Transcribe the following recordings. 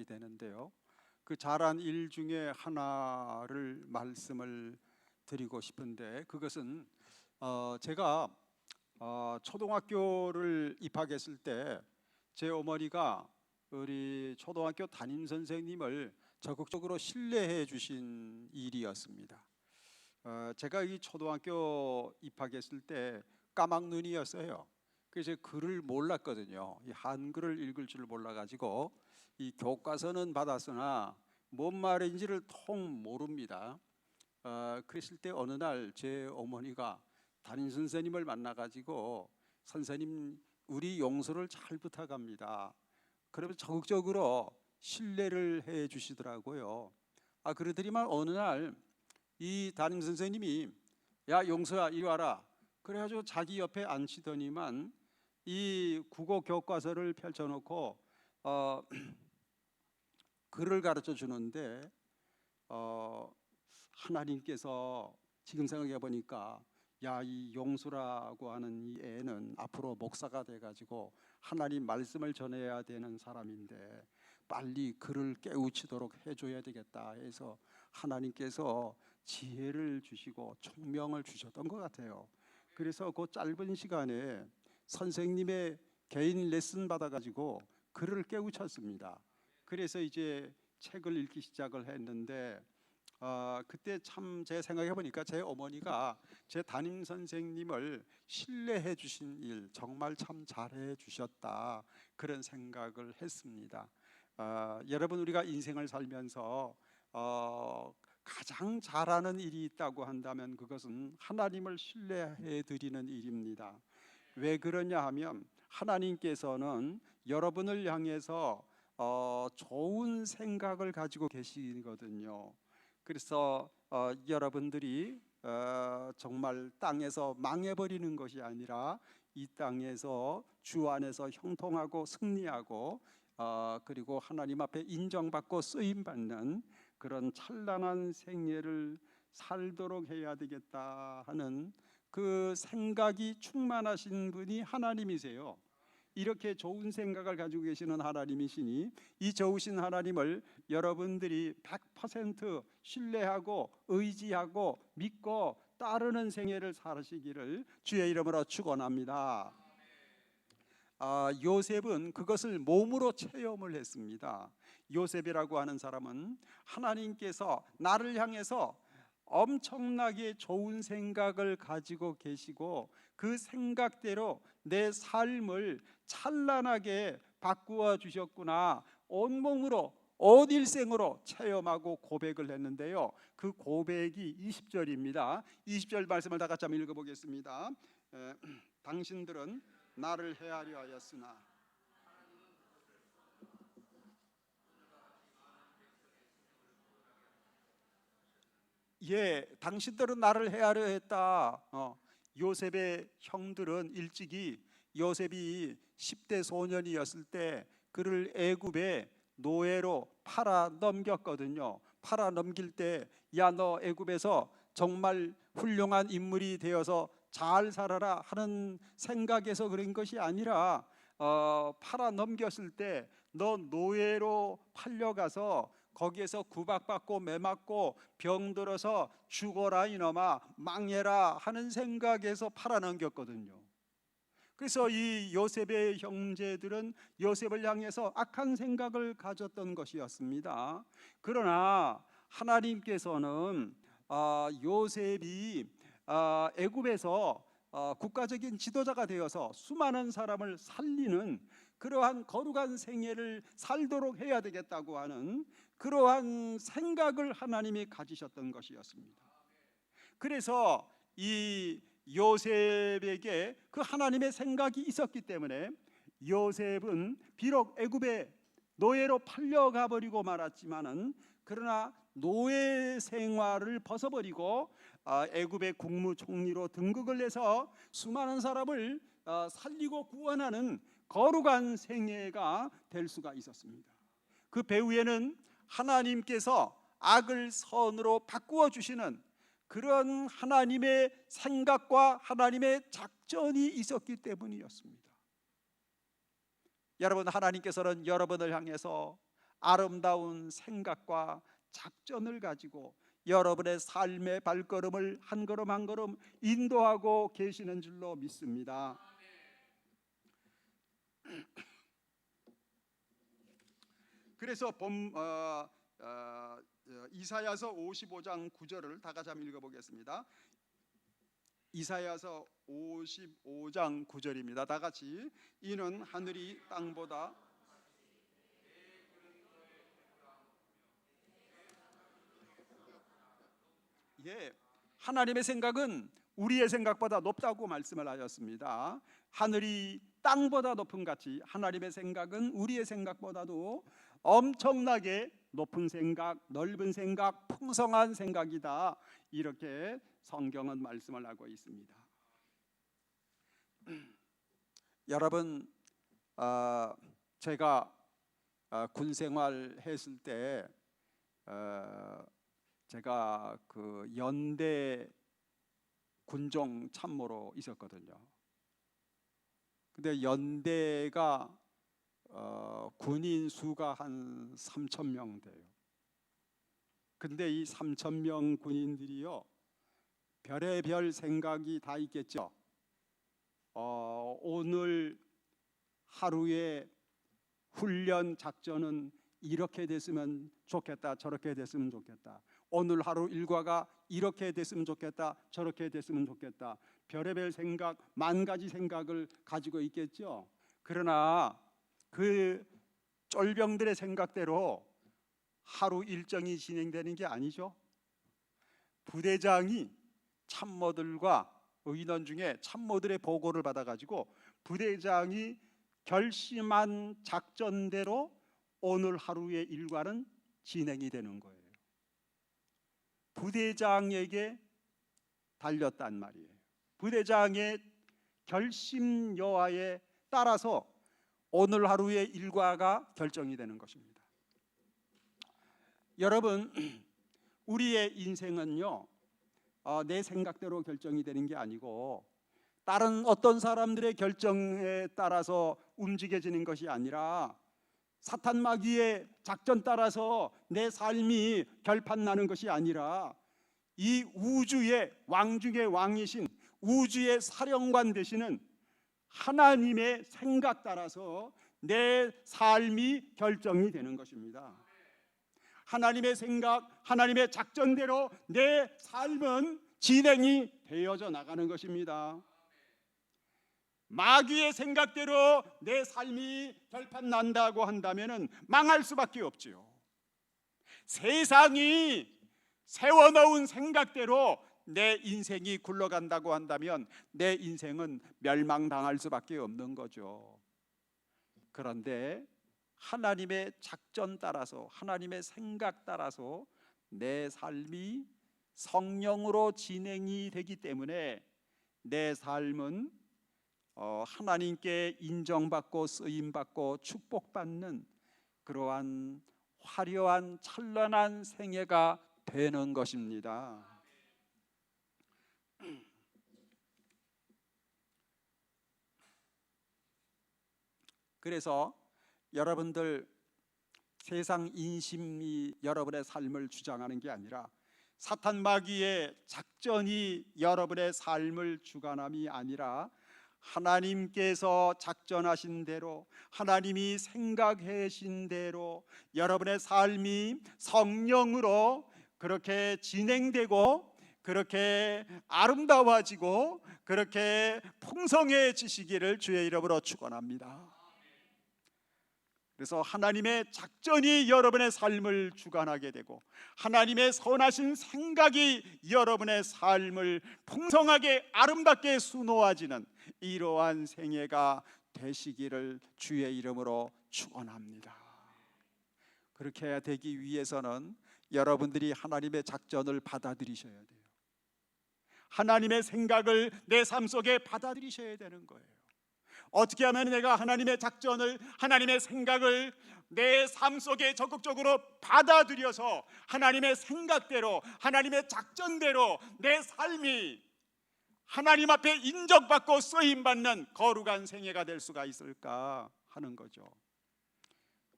되는데요. 그 잘한 일 중에 하나를 말씀을 드리고 싶은데, 그것은 제가 초등학교를 입학했을 때 제 어머니가 우리 초등학교 담임 선생님을 적극적으로 신뢰해 주신 일이었습니다. 제가 이 초등학교 입학했을 때 까막눈이었어요. 그래서 글을 몰랐거든요. 이 한글을 읽을 줄 몰라가지고 이 교과서는 받았으나 뭔 말인지를 통 모릅니다. 그랬을 때 어느 날 제 어머니가 담임 선생님을 만나가지고 선생님 우리 용서를 잘 부탁합니다. 그러면 적극적으로 신뢰를 해 주시더라고요. 그러더니만 어느 날 이 담임 선생님이 야 용서야 이리 와라 그래가지고 자기 옆에 앉히더니만 이 국어 교과서를 펼쳐놓고 글을 가르쳐 주는데 하나님께서 지금 생각해 보니까 야 이 용수라고 하는 이 애는 앞으로 목사가 돼가지고 하나님 말씀을 전해야 되는 사람인데 빨리 그를 깨우치도록 해줘야 되겠다 해서 하나님께서 지혜를 주시고 총명을 주셨던 것 같아요. 그래서 그 짧은 시간에 선생님의 개인 레슨 받아가지고 그를 깨우쳤습니다. 그래서 이제 책을 읽기 시작을 했는데 그때 참 제 생각해 보니까 제 어머니가 제 담임 선생님을 신뢰해 주신 일 정말 참 잘해 주셨다 그런 생각을 했습니다. 여러분 우리가 인생을 살면서 가장 잘하는 일이 있다고 한다면 그것은 하나님을 신뢰해 드리는 일입니다. 왜 그러냐 하면 하나님께서는 여러분을 향해서 좋은 생각을 가지고 계시거든요. 그래서 여러분들이 정말 땅에서 망해버리는 것이 아니라 이 땅에서 주 안에서 형통하고 승리하고 그리고 하나님 앞에 인정받고 쓰임받는 그런 찬란한 생애를 살도록 해야 되겠다 하는 그 생각이 충만하신 분이 하나님이세요. 이렇게 좋은 생각을 가지고 계시는 하나님이시니 이 좋으신 하나님을 여러분들이 100% 신뢰하고 의지하고 믿고 따르는 생애를 사시기를 주의 이름으로 축원합니다. 요셉은 그것을 몸으로 체험을 했습니다. 요셉이라고 하는 사람은 하나님께서 나를 향해서 엄청나게 좋은 생각을 가지고 계시고 그 생각대로 내 삶을 찬란하게 바꾸어 주셨구나 온몸으로 온일생으로 체험하고 고백을 했는데요. 그 고백이 20절입니다. 20절 말씀을 다 같이 한번 읽어보겠습니다. 당신들은 나를 헤아려 하였으나 당신들은 나를 헤아려 했다. 요셉의 형들은 일찍이 요셉이 10대 소년이었을 때 그를 애굽에 노예로 팔아 넘겼거든요. 팔아 넘길 때 야 너 애굽에서 정말 훌륭한 인물이 되어서 잘 살아라 하는 생각에서 그런 것이 아니라 팔아 넘겼을 때 너 노예로 팔려가서 거기에서 구박받고 매맞고 병들어서 죽어라 이놈아 망해라 하는 생각에서 팔아넘겼거든요. 그래서 이 요셉의 형제들은 요셉을 향해서 악한 생각을 가졌던 것이었습니다. 그러나 하나님께서는 요셉이 애굽에서 국가적인 지도자가 되어서 수많은 사람을 살리는 그러한 거룩한 생애를 살도록 해야 되겠다고 하는 그러한 생각을 하나님이 가지셨던 것이었습니다. 그래서 이 요셉에게 그 하나님의 생각이 있었기 때문에 요셉은 비록 애굽에 노예로 팔려가 버리고 말았지만은 그러나 노예 생활을 벗어버리고 애굽의 국무총리로 등극을 해서 수많은 사람을 살리고 구원하는 거룩한 생애가 될 수가 있었습니다. 그 배후에는 하나님께서 악을 선으로 바꾸어 주시는 그런 하나님의 생각과 하나님의 작전이 있었기 때문이었습니다. 여러분, 하나님께서는 여러분을 향해서 아름다운 생각과 작전을 가지고 여러분의 삶의 발걸음을 한 걸음 한 걸음 인도하고 계시는 줄로 믿습니다. 그래서 이사야서 55장 9절을 다 같이 한번 읽어보겠습니다. 이사야서 55장 9절입니다. 다 같이. 이는 하늘이 땅보다 하나님의 생각은 우리의 생각보다 높다고 말씀을 하셨습니다. 하늘이 땅보다 높은 같이 하나님의 생각은 우리의 생각보다도 엄청나게 높은 생각, 넓은 생각, 풍성한 생각이다. 이렇게 성경은 말씀을 하고 있습니다. 여러분, 제가 군 생활했을 때 제가 그 연대 군종 참모로 있었거든요. 근데 연대가 군인 수가 한 3,000명 돼요. 근데 이 3,000명 군인들이요, 별의별 생각이 다 있겠죠. 오늘 하루의 훈련 작전은 이렇게 됐으면 좋겠다, 저렇게 됐으면 좋겠다. 오늘 하루 일과가 이렇게 됐으면 좋겠다, 저렇게 됐으면 좋겠다. 별의별 생각, 만 가지 생각을 가지고 있겠죠. 그러나 그 쫄병들의 생각대로 하루 일정이 진행되는 게 아니죠. 부대장이 참모들과 의논 중에 참모들의 보고를 받아가지고 부대장이 결심한 작전대로 오늘 하루의 일과는 진행이 되는 거예요. 부대장에게 달렸단 말이에요. 부대장의 결심 여하에 따라서 오늘 하루의 일과가 결정이 되는 것입니다. 여러분, 우리의 인생은요, 내 생각대로 결정이 되는 게 아니고 다른 어떤 사람들의 결정에 따라서 움직여지는 것이 아니라 사탄 마귀의 작전 따라서 내 삶이 결판나는 것이 아니라 이 우주의 왕 중의 왕이신 우주의 사령관 되시는 하나님의 생각 따라서 내 삶이 결정이 되는 것입니다. 하나님의 생각, 하나님의 작전대로 내 삶은 진행이 되어져 나가는 것입니다. 마귀의 생각대로 내 삶이 결판난다고 한다면 망할 수밖에 없지요. 세상이 세워놓은 생각대로 내 인생이 굴러간다고 한다면 내 인생은 멸망당할 수밖에 없는 거죠. 그런데 하나님의 작전 따라서, 하나님의 생각 따라서 내 삶이 성령으로 진행이 되기 때문에 내 삶은 하나님께 인정받고 쓰임받고 축복받는 그러한 화려한 찬란한 생애가 되는 것입니다. 그래서 여러분들, 세상 인심이 여러분의 삶을 주장하는 게 아니라 사탄 마귀의 작전이 여러분의 삶을 주관함이 아니라 하나님께서 작전하신 대로, 하나님이 생각하신 대로 여러분의 삶이 성령으로 그렇게 진행되고 그렇게 아름다워지고 그렇게 풍성해지시기를 주의 이름으로 축원합니다. 그래서 하나님의 작전이 여러분의 삶을 주관하게 되고 하나님의 선하신 생각이 여러분의 삶을 풍성하게 아름답게 수놓아지는 이러한 생애가 되시기를 주의 이름으로 축원합니다. 그렇게 되기 위해서는 여러분들이 하나님의 작전을 받아들이셔야 돼요. 하나님의 생각을 내 삶 속에 받아들이셔야 되는 거예요. 어떻게 하면 내가 하나님의 작전을, 하나님의 생각을 내 삶 속에 적극적으로 받아들여서 하나님의 생각대로, 하나님의 작전대로 내 삶이 하나님 앞에 인정받고 쓰임받는 거룩한 생애가 될 수가 있을까 하는 거죠.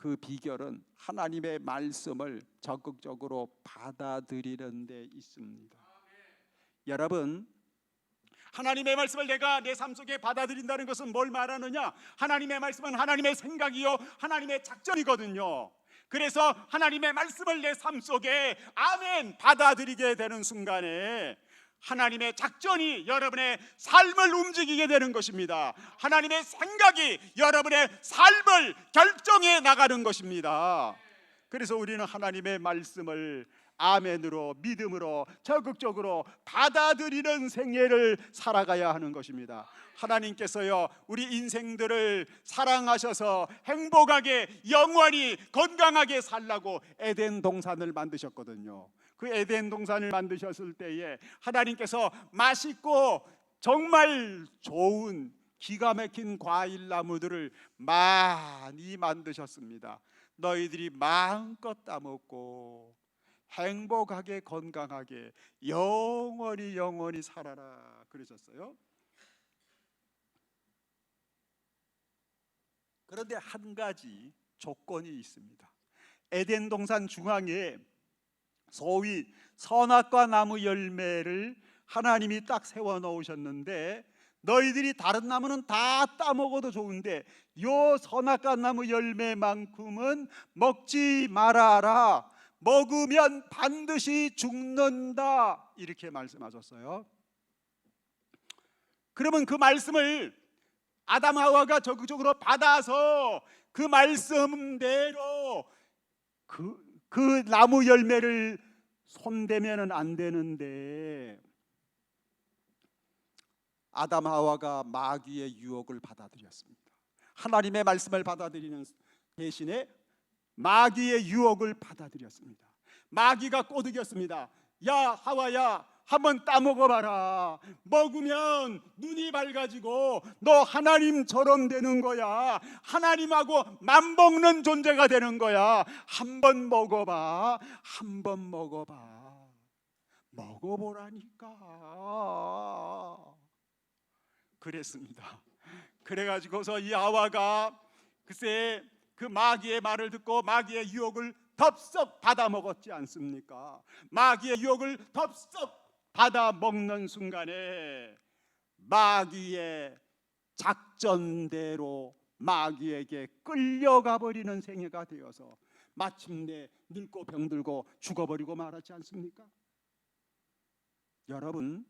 그 비결은 하나님의 말씀을 적극적으로 받아들이는 데 있습니다. 여러분, 하나님의 말씀을 내가 내 삶 속에 받아들인다는 것은 뭘 말하느냐? 하나님의 말씀은 하나님의 생각이요 하나님의 작전이거든요. 그래서 하나님의 말씀을 내 삶 속에 아멘 받아들이게 되는 순간에 하나님의 작전이 여러분의 삶을 움직이게 되는 것입니다. 하나님의 생각이 여러분의 삶을 결정해 나가는 것입니다. 그래서 우리는 하나님의 말씀을 아멘으로 믿음으로 적극적으로 받아들이는 생애를 살아가야 하는 것입니다. 하나님께서요 우리 인생들을 사랑하셔서 행복하게 영원히 건강하게 살라고 에덴 동산을 만드셨거든요. 그 에덴 동산을 만드셨을 때에 하나님께서 맛있고 정말 좋은 기가 막힌 과일 나무들을 많이 만드셨습니다. 너희들이 마음껏 따먹고 행복하게 건강하게 영원히 살아라 그러셨어요. 그런데 한 가지 조건이 있습니다. 에덴 동산 중앙에 소위 선악과 나무 열매를 하나님이 딱 세워 놓으셨는데 너희들이 다른 나무는 다 따먹어도 좋은데 요 선악과 나무 열매만큼은 먹지 말아라. 먹으면 반드시 죽는다. 이렇게 말씀하셨어요. 그러면 그 말씀을 아담 하와가 적극적으로 받아서 그 말씀대로 그 나무 열매를 손대면은 안 되는데 아담 하와가 마귀의 유혹을 받아들였습니다. 하나님의 말씀을 받아들이는 대신에 마귀의 유혹을 받아들였습니다. 마귀가 꼬드겼습니다. 야 하와야 한번 따먹어봐라. 먹으면 눈이 밝아지고 너 하나님처럼 되는 거야. 하나님하고 맞먹는 존재가 되는 거야. 한번 먹어봐. 한번 먹어봐. 먹어보라니까. 그랬습니다. 그래가지고서 이 하와가 글쎄 그 마귀의 말을 듣고 마귀의 유혹을 덥석 받아 먹었지 않습니까? 마귀의 유혹을 덥석 받아 먹는 순간에 마귀의 작전대로 마귀에게 끌려가 버리는 생애가 되어서 마침내 늙고 병들고 죽어버리고 말았지 않습니까? 여러분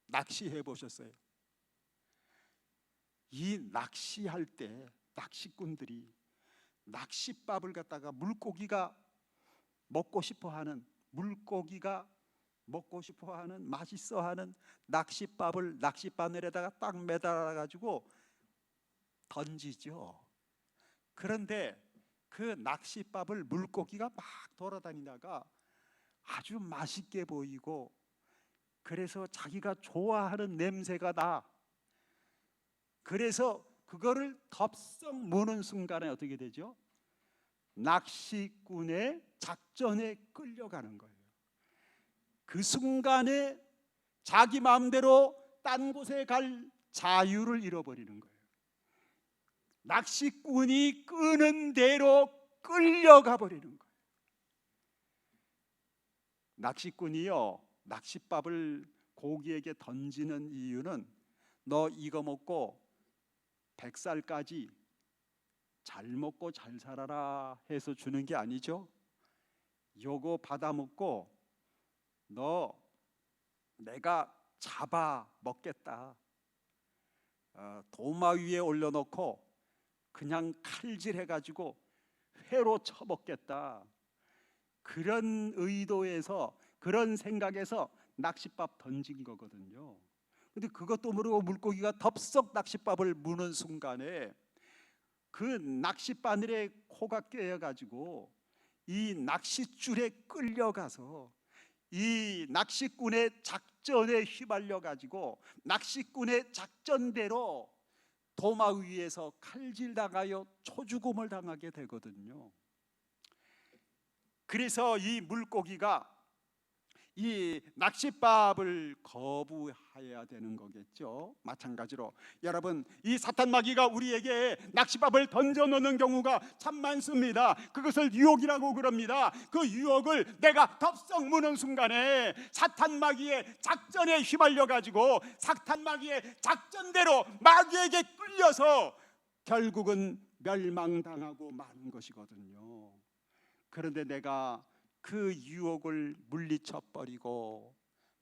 낚시해 보셨어요? 이 낚시할 때 낚시꾼들이 낚싯밥을 갖다가 물고기가 먹고 싶어하는 맛있어하는 낚싯밥을 낚싯바늘에다가 딱 매달아 가지고 던지죠. 그런데 그 낚싯밥을 물고기가 막 돌아다니다가 아주 맛있게 보이고 그래서 자기가 좋아하는 냄새가 나. 그래서 그거를 덥석 무는 순간에 어떻게 되죠? 낚시꾼의 작전에 끌려가는 거예요. 그 순간에 자기 마음대로 딴 곳에 갈 자유를 잃어버리는 거예요. 낚시꾼이 끄는 대로 끌려가 버리는 거예요. 낚시꾼이요 낚싯밥을 고기에게 던지는 이유는 너 이거 먹고 100살까지 잘 먹고 잘 살아라 해서 주는 게 아니죠. 요거 받아 먹고 너 내가 잡아 먹겠다. 도마 위에 올려놓고 그냥 칼질해가지고 회로 쳐먹겠다. 그런 의도에서 그런 생각에서 낚싯밥 던진 거거든요. 근데 그것도 모르고 물고기가 덥석 낚싯밥을 무는 순간에 그 낚싯바늘에 코가 깨어가지고 이 낚싯줄에 끌려가서 이 낚시꾼의 작전에 휘말려가지고 낚시꾼의 작전대로 도마 위에서 칼질당하여 초죽음을 당하게 되거든요. 그래서 이 물고기가 이 낚싯밥을 거부해야 되는 거겠죠. 마찬가지로 여러분, 이 사탄 마귀가 우리에게 낚싯밥을 던져놓는 경우가 참 많습니다. 그것을 유혹이라고 그럽니다. 그 유혹을 내가 덥석 무는 순간에 사탄 마귀의 작전에 휘말려 가지고 사탄 마귀의 작전대로 마귀에게 끌려서 결국은 멸망당하고 마는 것이거든요. 그런데 내가 그 유혹을 물리쳐 버리고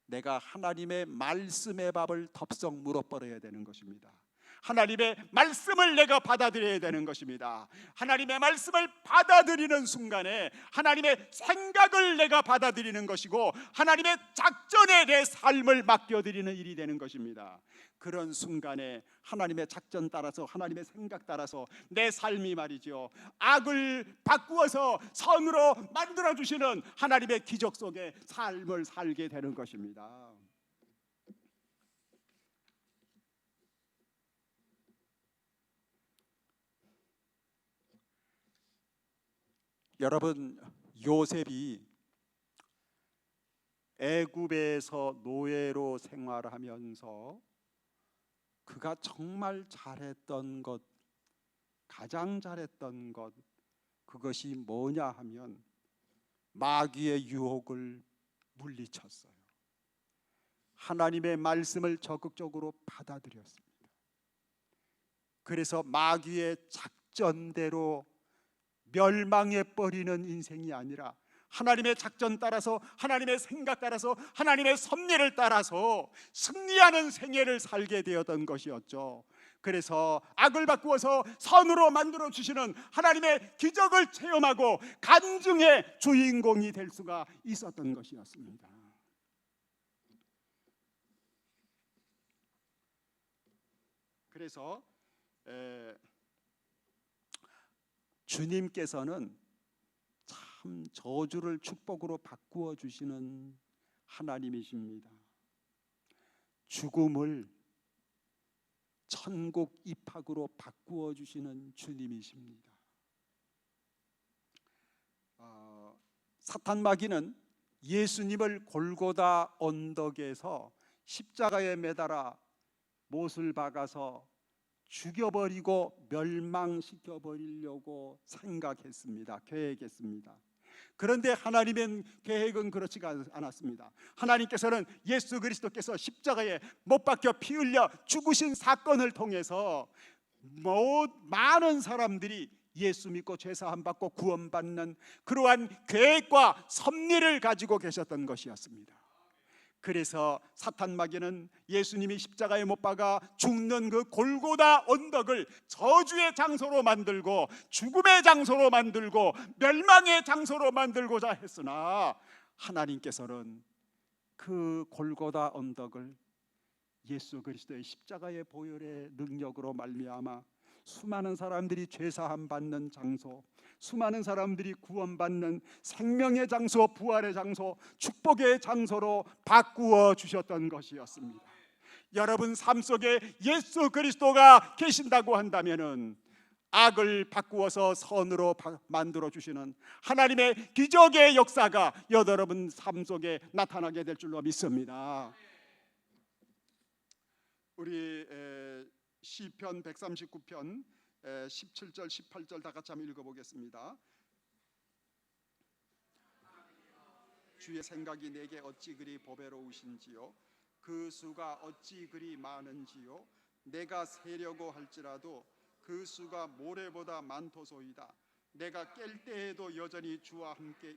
내가 하나님의 말씀의 밥을 덥석 물어버려야 되는 것입니다. 하나님의 말씀을 내가 받아들여야 되는 것입니다. 하나님의 말씀을 받아들이는 순간에 하나님의 생각을 내가 받아들이는 것이고 하나님의 작전에 내 삶을 맡겨드리는 일이 되는 것입니다. 그런 순간에 하나님의 작전 따라서 하나님의 생각 따라서 내 삶이 말이죠, 악을 바꾸어서 선으로 만들어주시는 하나님의 기적 속에 삶을 살게 되는 것입니다. 여러분, 요셉이 애굽에서 노예로 생활하면서 그가 정말 잘했던 것, 가장 잘했던 것, 그것이 뭐냐 하면 마귀의 유혹을 물리쳤어요. 하나님의 말씀을 적극적으로 받아들였습니다. 그래서 마귀의 작전대로 멸망해 버리는 인생이 아니라 하나님의 작전 따라서 하나님의 생각 따라서 하나님의 섭리를 따라서 승리하는 생애를 살게 되었던 것이었죠. 그래서 악을 바꾸어서 선으로 만들어 주시는 하나님의 기적을 체험하고 간증의 주인공이 될 수가 있었던 것이었습니다. 그래서 주님께서는 참 저주를 축복으로 바꾸어 주시는 하나님이십니다. 죽음을 천국 입학으로 바꾸어 주시는 주님이십니다. 사탄 마귀는 예수님을 골고다 언덕에서 십자가에 매달아 못을 박아서 죽여버리고 멸망시켜버리려고 생각했습니다. 계획했습니다. 그런데 하나님의 계획은 그렇지가 않았습니다. 하나님께서는 예수 그리스도께서 십자가에 못 박혀 피 흘려 죽으신 사건을 통해서 많은 사람들이 예수 믿고 죄사함 받고 구원받는 그러한 계획과 섭리를 가지고 계셨던 것이었습니다. 그래서 사탄 마귀는 예수님이 십자가에 못 박아 죽는 그 골고다 언덕을 저주의 장소로 만들고 죽음의 장소로 만들고 멸망의 장소로 만들고자 했으나 하나님께서는 그 골고다 언덕을 예수 그리스도의 십자가의 보혈의 능력으로 말미암아 수많은 사람들이 죄사함 받는 장소, 수많은 사람들이 구원받는 생명의 장소, 부활의 장소, 축복의 장소로 바꾸어 주셨던 것이었습니다. 여러분 삶 속에 예수 그리스도가 계신다고 한다면은 악을 바꾸어서 선으로 만들어 주시는 하나님의 기적의 역사가 여러분 삶 속에 나타나게 될 줄로 믿습니다. 우리 시편 139편 17절 18절 다 같이 한번 읽어보겠습니다. 주의 생각이 내게 어찌 그리 보배로우신지요, 그 수가 어찌 그리 많은지요. 내가 세려고 할지라도 그 수가 모래보다 많도소이다. 내가 깰 때에도 여전히 주와 함께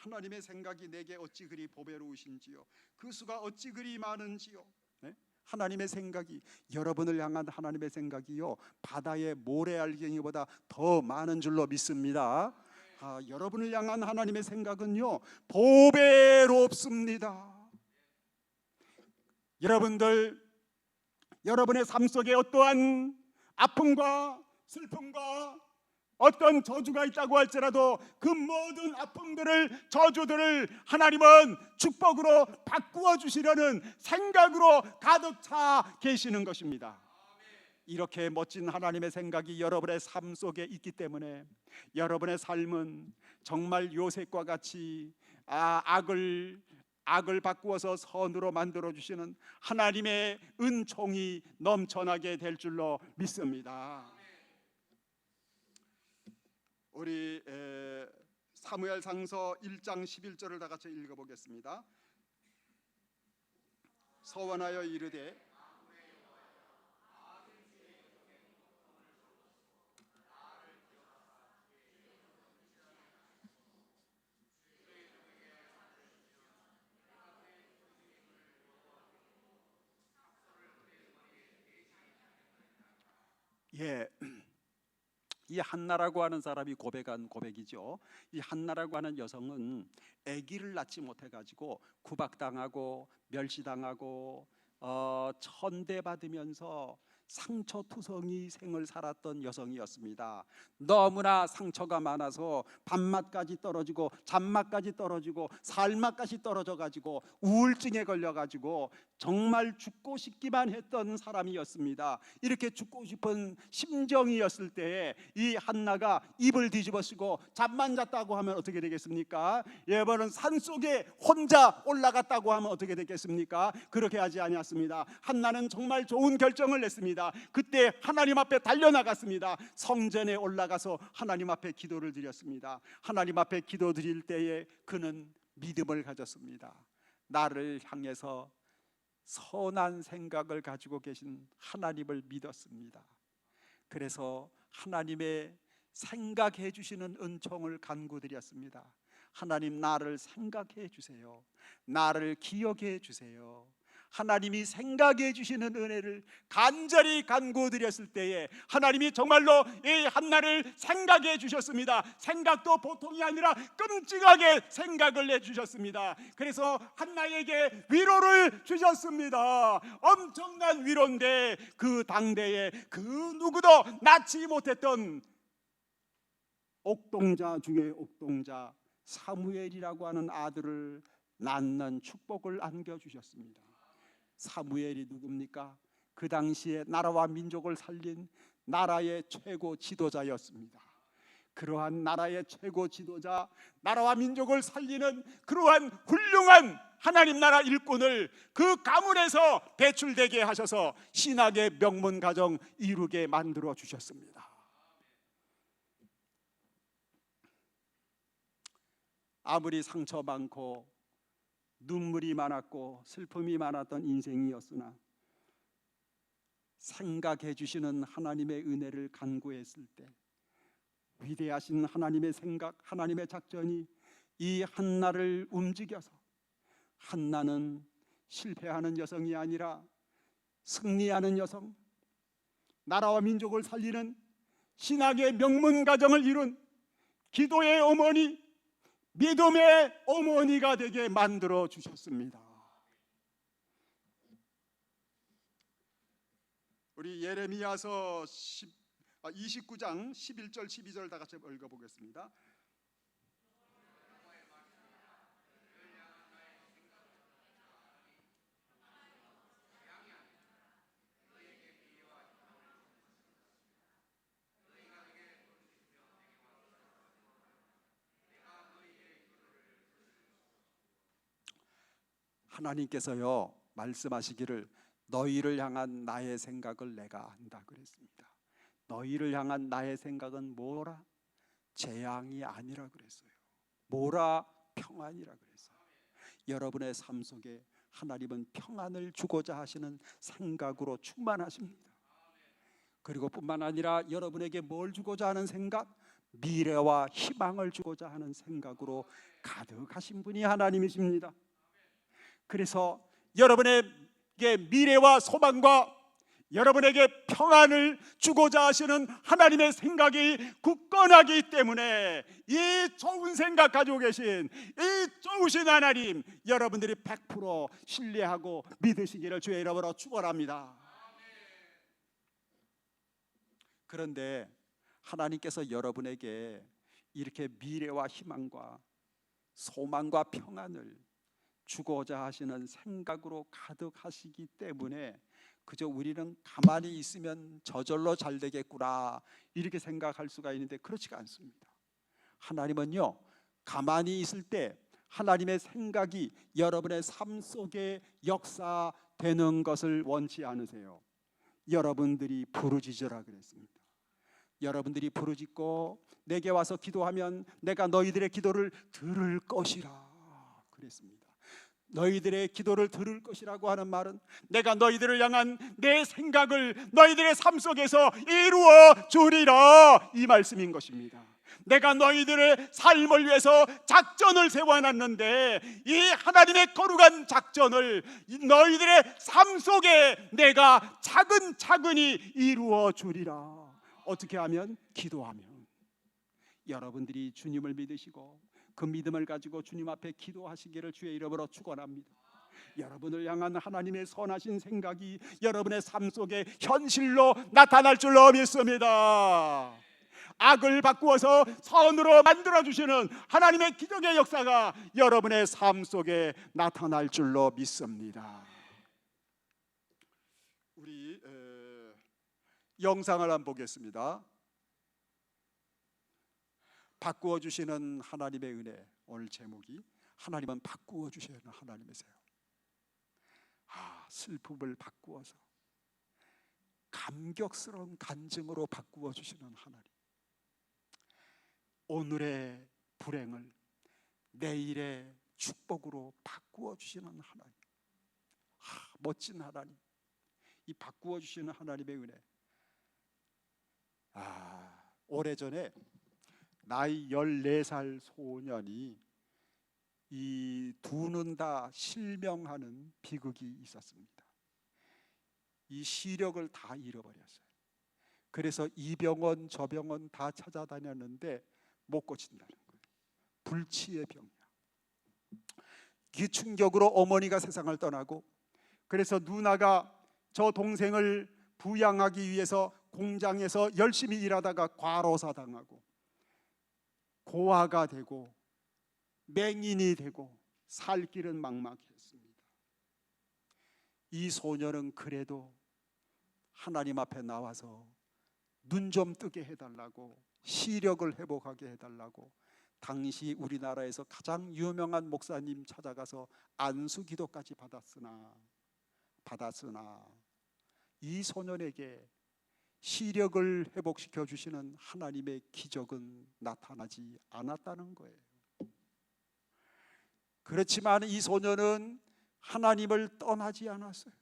하나님의 생각이 내게 어찌 그리 보배로우신지요, 그 수가 어찌 그리 많은지요. 하나님의 생각이, 여러분을 향한 하나님의 생각이요 바다의 모래알갱이보다 더 많은 줄로 믿습니다. 여러분을 향한 하나님의 생각은요 보배롭습니다. 여러분들, 여러분의 삶 속에 어떠한 아픔과 슬픔과 어떤 저주가 있다고 할지라도 그 모든 아픔들을, 저주들을 하나님은 축복으로 바꾸어 주시려는 생각으로 가득 차 계시는 것입니다. 이렇게 멋진 하나님의 생각이 여러분의 삶 속에 있기 때문에 여러분의 삶은 정말 요셉과 같이 악을 바꾸어서 선으로 만들어 주시는 하나님의 은총이 넘쳐나게 될 줄로 믿습니다. 우리 사무엘상서 1장 11절을 다 같이 읽어보겠습니다. 서원하여 이르되 이 한나라고 하는 사람이 고백한 고백이죠. 이 한나라고 하는 여성은 아기를 낳지 못해 가지고 구박당하고 멸시당하고 천대받으면서 상처투성이 생을 살았던 여성이었습니다. 너무나 상처가 많아서 밥맛까지 떨어지고 잠맛까지 떨어지고 살맛까지 떨어져 가지고 우울증에 걸려 가지고 정말 죽고 싶기만 했던 사람이었습니다. 이렇게 죽고 싶은 심정이었을 때에 이 한나가 입을 뒤집어쓰고 잠만 잤다고 하면 어떻게 되겠습니까? 여러분은 산속에 혼자 올라갔다고 하면 어떻게 되겠습니까? 그렇게 하지 아니었습니다. 한나는 정말 좋은 결정을 했습니다. 그때 하나님 앞에 달려나갔습니다. 성전에 올라가서 하나님 앞에 기도를 드렸습니다. 하나님 앞에 기도 드릴 때에 그는 믿음을 가졌습니다. 나를 향해서 선한 생각을 가지고 계신 하나님을 믿었습니다. 그래서 하나님의 생각해 주시는 은총을 간구드렸습니다. 하나님, 나를 생각해 주세요. 나를 기억해 주세요. 하나님이 생각해 주시는 은혜를 간절히 간구드렸을 때에 하나님이 정말로 이 한나를 생각해 주셨습니다. 생각도 보통이 아니라 끔찍하게 생각을 해주셨습니다. 그래서 한나에게 위로를 주셨습니다. 엄청난 위로인데 그 당대에 그 누구도 낳지 못했던 옥동자 중에 옥동자 사무엘이라고 하는 아들을 낳는 축복을 안겨주셨습니다. 사무엘이 누굽니까? 그 당시에 나라와 민족을 살린 나라의 최고 지도자였습니다. 그러한 나라의 최고 지도자, 나라와 민족을 살리는 그러한 훌륭한 하나님 나라 일꾼을 그 가문에서 배출되게 하셔서 신학의 명문 가정 이루게 만들어 주셨습니다. 아무리 상처 많고 눈물이 많았고 슬픔이 많았던 인생이었으나 생각해 주시는 하나님의 은혜를 간구했을 때 위대하신 하나님의 생각, 하나님의 작전이 이 한나를 움직여서 한나는 실패하는 여성이 아니라 승리하는 여성, 나라와 민족을 살리는 신학의 명문 가정을 이룬 기도의 어머니, 믿음의 어머니가 되게 만들어 주셨습니다. 우리 예레미야서 29장 11절 12절 다 같이 읽어보겠습니다. 하나님께서요 말씀하시기를 너희를 향한 나의 생각을 내가 안다 그랬습니다. 너희를 향한 나의 생각은 뭐라? 재앙이 아니라 그랬어요. 뭐라? 평안이라 그랬어요. 여러분의 삶 속에 하나님은 평안을 주고자 하시는 생각으로 충만하십니다. 그리고 뿐만 아니라 여러분에게 뭘 주고자 하는 생각? 미래와 희망을 주고자 하는 생각으로 가득하신 분이 하나님이십니다. 그래서 여러분에게 미래와 소망과 여러분에게 평안을 주고자 하시는 하나님의 생각이 굳건하기 때문에 이 좋은 생각 가지고 계신 이 좋으신 하나님 여러분들이 100% 신뢰하고 믿으시기를 주의 이름으로 축원합니다. 그런데 하나님께서 여러분에게 이렇게 미래와 희망과 소망과 평안을 주고자 하시는 생각으로 가득하시기 때문에 그저 우리는 가만히 있으면 저절로 잘 되겠구나 이렇게 생각할 수가 있는데 그렇지가 않습니다. 하나님은요, 가만히 있을 때 하나님의 생각이 여러분의 삶 속에 역사되는 것을 원치 않으세요. 여러분들이 부르짖으라 그랬습니다. 여러분들이 부르짖고 내게 와서 기도하면 내가 너희들의 기도를 들을 것이라 그랬습니다. 너희들의 기도를 들을 것이라고 하는 말은 내가 너희들을 향한 내 생각을 너희들의 삶 속에서 이루어 주리라, 이 말씀인 것입니다. 내가 너희들의 삶을 위해서 작전을 세워놨는데 이 하나님의 거룩한 작전을 너희들의 삶 속에 내가 차근차근히 이루어 주리라. 어떻게 하면? 기도하면. 여러분들이 주님을 믿으시고 그 믿음을 가지고 주님 앞에 기도하시기를 주의 이름으로 축원합니다. 여러분을 향한 하나님의 선하신 생각이 여러분의 삶 속에 현실로 나타날 줄로 믿습니다. 악을 바꾸어서 선으로 만들어주시는 하나님의 기적의 역사가 여러분의 삶 속에 나타날 줄로 믿습니다. 우리 영상을 한번 보겠습니다. 바꾸어 주시는 하나님의 은혜. 오늘 제목이 하나님은 바꾸어 주시는 하나님이세요. 슬픔을 바꾸어서 감격스러운 간증으로 바꾸어 주시는 하나님. 오늘의 불행을 내일의 축복으로 바꾸어 주시는 하나님. 멋진 하나님. 이 바꾸어 주시는 하나님의 은혜. 오래전에 나이 14살 소년이 이 두 눈 다 실명하는 비극이 있었습니다. 이 시력을 다 잃어버렸어요. 그래서 이 병원 저 병원 다 찾아다녔는데 못 고친다는 거예요. 불치의 병이야. 그 충격으로 어머니가 세상을 떠나고, 그래서 누나가 저 동생을 부양하기 위해서 공장에서 열심히 일하다가 과로사 당하고 고아가 되고 맹인이 되고 살 길은 막막했습니다. 이 소녀는 그래도 하나님 앞에 나와서 눈 좀 뜨게 해달라고, 시력을 회복하게 해달라고 당시 우리나라에서 가장 유명한 목사님 찾아가서 안수 기도까지 받았으나 이 소년에게 시력을 회복시켜 주시는 하나님의 기적은 나타나지 않았다는 거예요. 그렇지만 이 소년은 하나님을 떠나지 않았어요.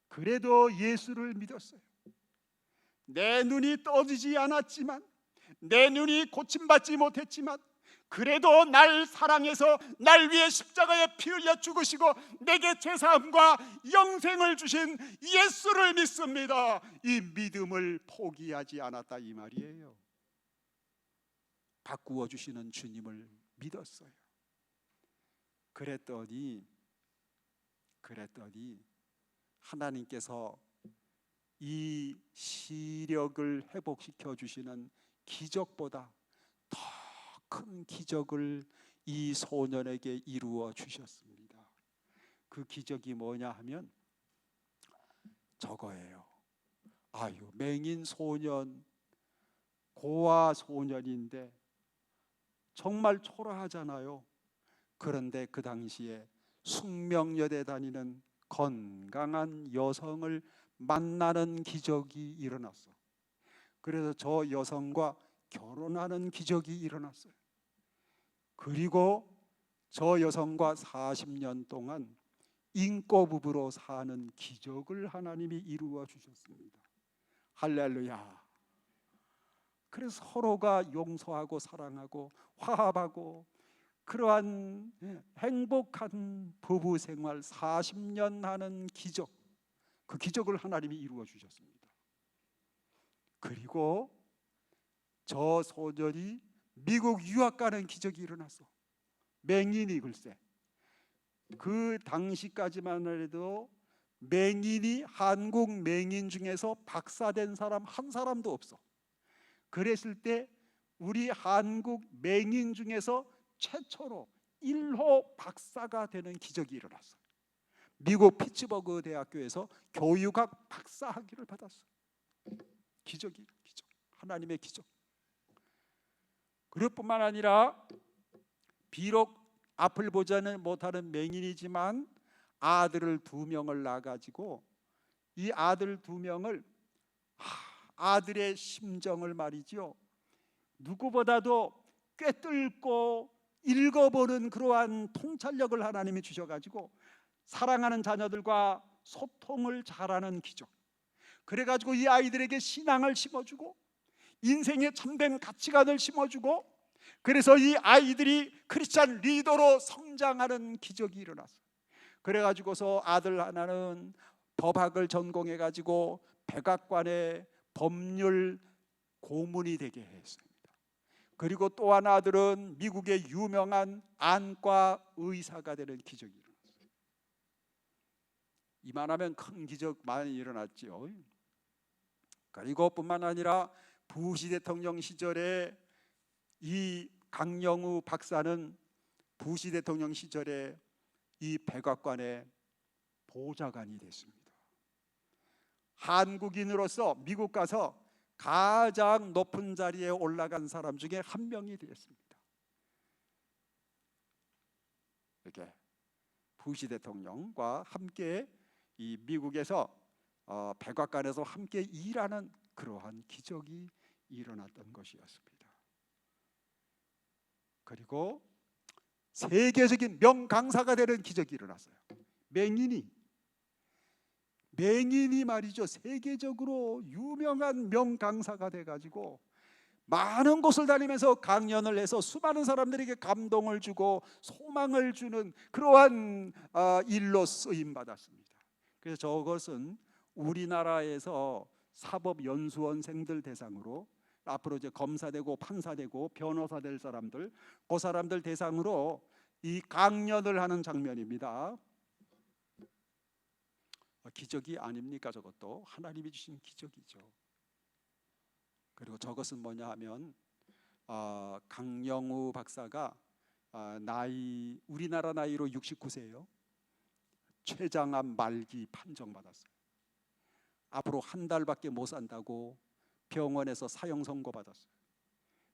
그래도 예수를 믿었어요. 내 눈이 떠지지 않았지만, 내 눈이 고침받지 못했지만, 그래도 날 사랑해서 날 위해 십자가에 피 흘려 죽으시고 내게 죄사함과 영생을 주신 예수를 믿습니다. 이 믿음을 포기하지 않았다, 이 말이에요. 바꾸어 주시는 주님을 믿었어요. 그랬더니 하나님께서 이 시력을 회복시켜 주시는 기적보다 더 큰 기적을 이 소년에게 이루어 주셨습니다. 그 기적이 뭐냐 하면 저거예요. 맹인 소년, 고아 소년인데 정말 초라하잖아요. 그런데 그 당시에 숙명여대 다니는 건강한 여성을 만나는 기적이 일어났어. 그래서 저 여성과 결혼하는 기적이 일어났어요. 그리고 저 여성과 40년 동안 인꼬부부로 사는 기적을 하나님이 이루어 주셨습니다. 할렐루야. 그래서 서로가 용서하고 사랑하고 화합하고 그러한 행복한 부부 생활 40년 하는 기적, 그 기적을 하나님이 이루어 주셨습니다. 그리고 저 소년이 미국 유학 가는 기적이 일어났어. 맹인이, 글쎄 그 당시까지만 해도 맹인이 한국 맹인 중에서 박사된 사람 한 사람도 없어. 그랬을 때 우리 한국 맹인 중에서 최초로 1호 박사가 되는 기적이 일어났어요. 미국 피츠버그 대학교에서 교육학 박사 학위를 받았어요. 기적이 기적, 하나님의 기적. 그뿐만 아니라 비록 앞을 보지는 못하는 맹인이지만 아들을 2명을 낳아가지고 이 아들 2명을 아들의 심정을 말이죠, 누구보다도 꿰뚫고 읽어보는 그러한 통찰력을 하나님이 주셔가지고 사랑하는 자녀들과 소통을 잘하는 기적. 그래가지고 이 아이들에게 신앙을 심어주고 인생의 참된 가치관을 심어주고, 그래서 이 아이들이 크리스찬 리더로 성장하는 기적이 일어났어요. 그래가지고서 아들 하나는 법학을 전공해가지고 백악관의 법률 고문이 되게 했습니다. 그리고 또 한 아들은 미국의 유명한 안과 의사가 되는 기적이 일어났어요. 이만하면 큰 기적 많이 일어났지요. 그리고 뿐만 아니라 부시 대통령 시절에 이 강영우 박사는 부시 대통령 시절에 이 백악관의 보좌관이 됐습니다. 한국인으로서 미국 가서 가장 높은 자리에 올라간 사람 중에 한 명이 되었습니다. 이렇게 부시 대통령과 함께 이 미국에서 백악관에서 함께 일하는 그러한 기적이 일어났던 것이었습니다. 그리고 세계적인 명강사가 되는 기적이 일어났어요. 맹인이 말이죠, 세계적으로 유명한 명강사가 돼가지고 많은 곳을 다니면서 강연을 해서 수많은 사람들에게 감동을 주고 소망을 주는 그러한 일로 쓰임받았습니다. 그래서 저것은 우리나라에서 사법연수원생들 대상으로 앞으로 이제 검사되고 판사되고 변호사 될 사람들, 그 사람들 대상으로 이 강연을 하는 장면입니다. 기적이 아닙니까? 저것도 하나님이 주신 기적이죠. 그리고 저것은 뭐냐 하면 강영우 박사가 우리나라 나이로 69세예요. 췌장암 말기 판정받았어요. 앞으로 한 달밖에 못 산다고 병원에서 사형 선고받았어요.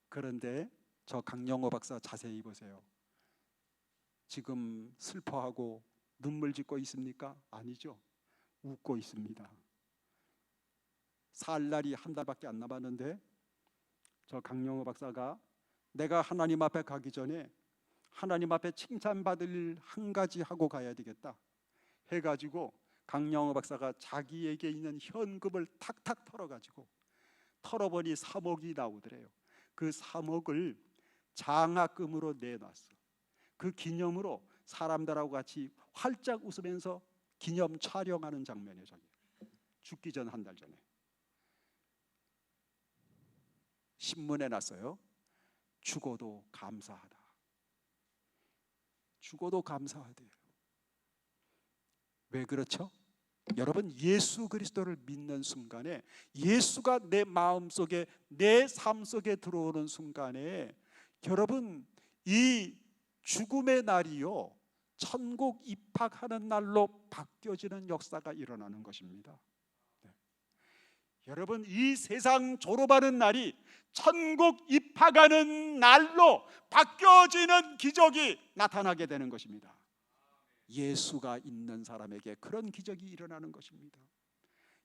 그런데 저 강영호 박사 자세히 보세요. 지금 슬퍼하고 눈물 짓고 있습니까? 아니죠. 웃고 있습니다. 살 날이 한 달밖에 안 남았는데 저 강영호 박사가 내가 하나님 앞에 가기 전에 하나님 앞에 칭찬받을 일 한 가지 하고 가야 되겠다 해가지고 강영호 박사가 자기에게 있는 현금을 탁탁 털어가지고 털어보니 3억이 나오더래요. 그 3억을 장학금으로 내놨어. 그 기념으로 사람들하고 같이 활짝 웃으면서 기념 촬영하는 장면이에요. 죽기 전 한 달 전에 신문에 났어요. 죽어도 감사하다. 죽어도 감사하대요. 왜 그렇죠? 여러분, 예수 그리스도를 믿는 순간에, 예수가 내 마음속에, 내 삶 속에 들어오는 순간에 여러분, 이 죽음의 날이요 천국 입학하는 날로 바뀌어지는 역사가 일어나는 것입니다. 네. 여러분, 이 세상 졸업하는 날이 천국 입학하는 날로 바뀌어지는 기적이 나타나게 되는 것입니다. 예수가 있는 사람에게 그런 기적이 일어나는 것입니다.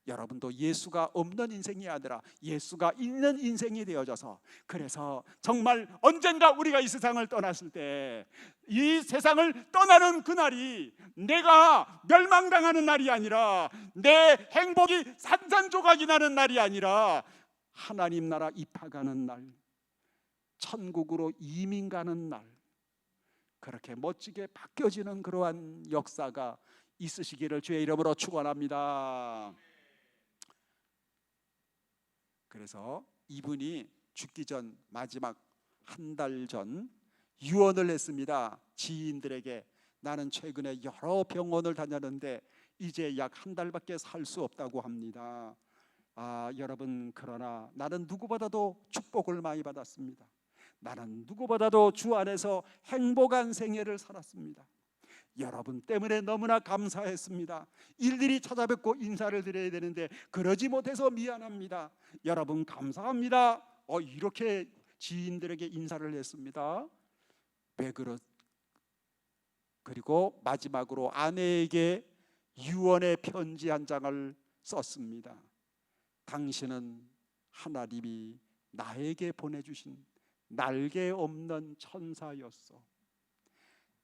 여러분도 예수가 없는 인생이 아니라 예수가 있는 인생이 되어져서, 그래서 정말 언젠가 우리가 이 세상을 떠났을 때, 이 세상을 떠나는 그날이 내가 멸망당하는 날이 아니라, 내 행복이 산산조각이 나는 날이 아니라 하나님 나라 입학하는 날, 천국으로 이민 가는 날, 그렇게 멋지게 바뀌어지는 그러한 역사가 있으시기를 주의 이름으로 축원합니다. 그래서 이분이 죽기 전 마지막 한 달 전 유언을 했습니다. 지인들에게 나는 최근에 여러 병원을 다녔는데 이제 약 한 달밖에 살 수 없다고 합니다. 여러분, 그러나 나는 누구보다도 축복을 많이 받았습니다. 나는 누구보다도 주 안에서 행복한 생애를 살았습니다. 여러분 때문에 너무나 감사했습니다. 일일이 찾아뵙고 인사를 드려야 되는데 그러지 못해서 미안합니다. 여러분 감사합니다. 이렇게 지인들에게 인사를 했습니다. 그리고 마지막으로 아내에게 유언의 편지 한 장을 썼습니다. 당신은 하나님이 나에게 보내주신 날개 없는 천사였어.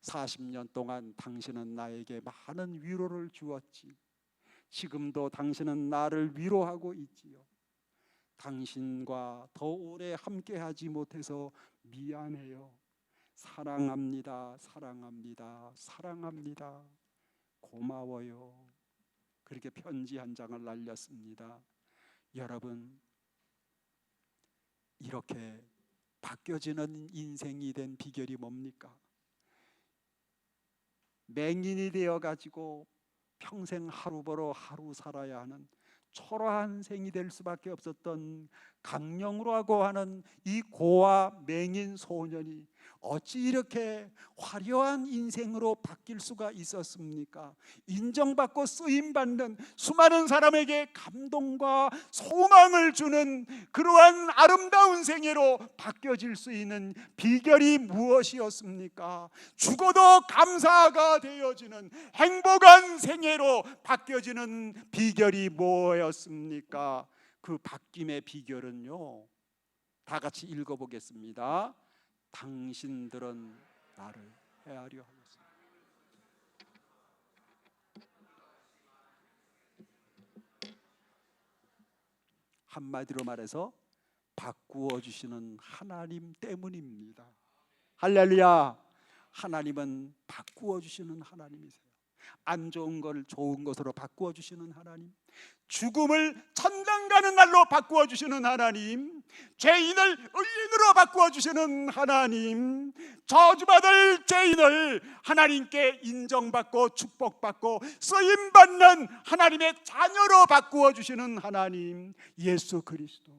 40년 동안 당신은 나에게 많은 위로를 주었지. 지금도 당신은 나를 위로하고 있지요. 당신과 더 오래 함께하지 못해서 미안해요. 사랑합니다. 사랑합니다. 사랑합니다. 고마워요. 그렇게 편지 한 장을 날렸습니다. 여러분, 이렇게 바뀌어지는 인생이 된 비결이 뭡니까? 맹인이 되어가지고 평생 하루 벌어 하루 살아야 하는 초라한 생이 될 수밖에 없었던 강령우라고 하는 이 고아 맹인 소년이 어찌 이렇게 화려한 인생으로 바뀔 수가 있었습니까? 인정받고 쓰임받는 수많은 사람에게 감동과 소망을 주는 그러한 아름다운 생애로 바뀌어질 수 있는 비결이 무엇이었습니까? 죽어도 감사가 되어지는 행복한 생애로 바뀌어지는 비결이 뭐였습니까? 그 바뀜의 비결은요, 다 같이 읽어보겠습니다. 당신들은 나를 헤아려 하겠습니다. 한마디로 말해서 바꾸어 주시는 하나님 때문입니다. 할렐루야. 하나님은 바꾸어 주시는 하나님이세요. 안 좋은 걸 좋은 것으로 바꾸어 주시는 하나님, 죽음을 천당 가는 날로 바꾸어 주시는 하나님, 죄인을 의인으로 바꾸어 주시는 하나님, 저주받을 죄인을 하나님께 인정받고 축복받고 쓰임받는 하나님의 자녀로 바꾸어 주시는 하나님, 예수 그리스도,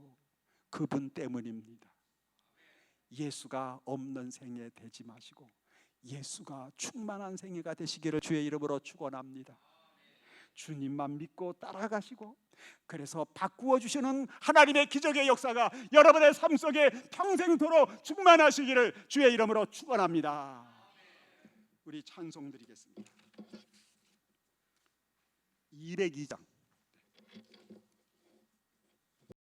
그분 때문입니다. 예수가 없는 생애 되지 마시고 예수가 충만한 생애가 되시기를 주의 이름으로 축원합니다. 주님만 믿고 따라가시고, 그래서 바꾸어 주시는 하나님의 기적의 역사가 여러분의 삶 속에 평생토록 충만하시기를 주의 이름으로 축원합니다. 우리 찬송 드리겠습니다. 202장